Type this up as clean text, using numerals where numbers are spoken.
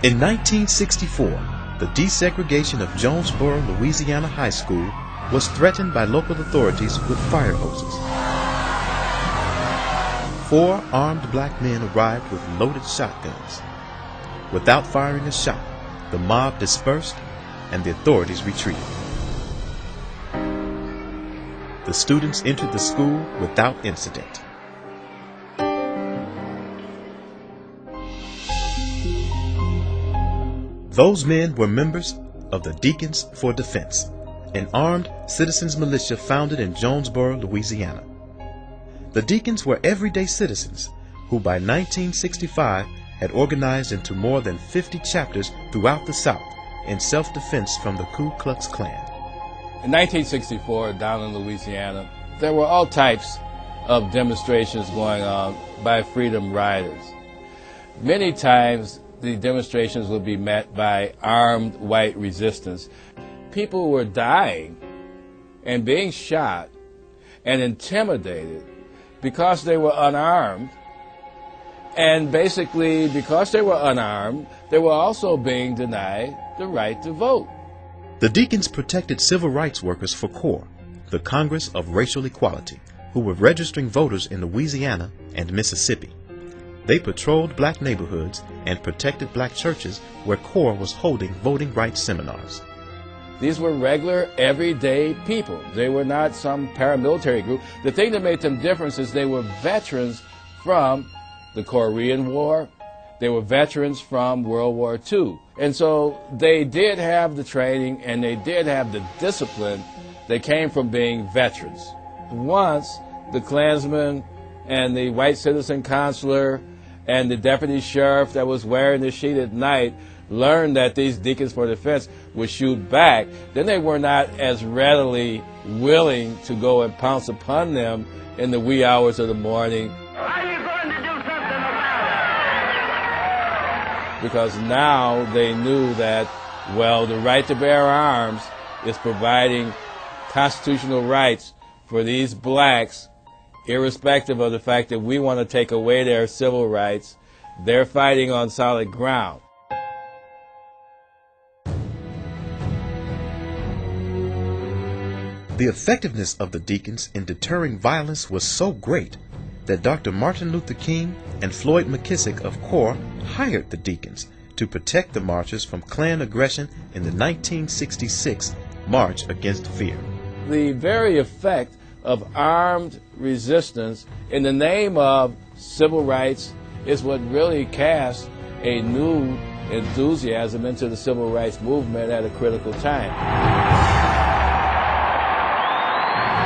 In 1964, the desegregation of Jonesboro, Louisiana High School was threatened by local authorities with fire hoses. 4 armed black men arrived with loaded shotguns. Without firing a shot, the mob dispersed and the authorities retreated. The students entered the school without incident. Those men were members of the Deacons for Defense, an armed citizens militia founded in Jonesboro, Louisiana. The Deacons were everyday citizens who by 1965 had organized into more than 50 chapters throughout the South in self-defense from the Ku Klux Klan. In 1964, down in Louisiana, there were all types of demonstrations going on by freedom riders. Many times, the demonstrations would be met by armed white resistance. People were dying and being shot and intimidated because they were unarmed. And basically, because they were unarmed, they were also being denied the right to vote. The Deacons protected civil rights workers for CORE, the Congress of Racial Equality, who were registering voters in Louisiana and Mississippi. They patrolled black neighborhoods and protected black churches where CORE was holding voting rights seminars. These were regular, everyday people. They were not some paramilitary group. The thing that made them different is they were veterans from the Korean War. They were veterans from World War II. And so they did have the training and they did have the discipline that came from being veterans. Once the Klansmen and the white citizen consular and the deputy sheriff that was wearing the sheet at night learned that these Deacons for Defense would shoot back, then they were not as readily willing to go and pounce upon them in the wee hours of the morning. Are you going to do something about it? Because now they knew that, well, the right to bear arms is providing constitutional rights for these blacks, irrespective of the fact that we want to take away their civil rights. They're fighting on solid ground. The effectiveness of the Deacons in deterring violence was so great that Dr. Martin Luther King and Floyd McKissick of CORE hired the Deacons to protect the marchers from Klan aggression in the 1966 March Against Fear. The very effect of armed resistance in the name of civil rights is what really cast a new enthusiasm into the civil rights movement at a critical time.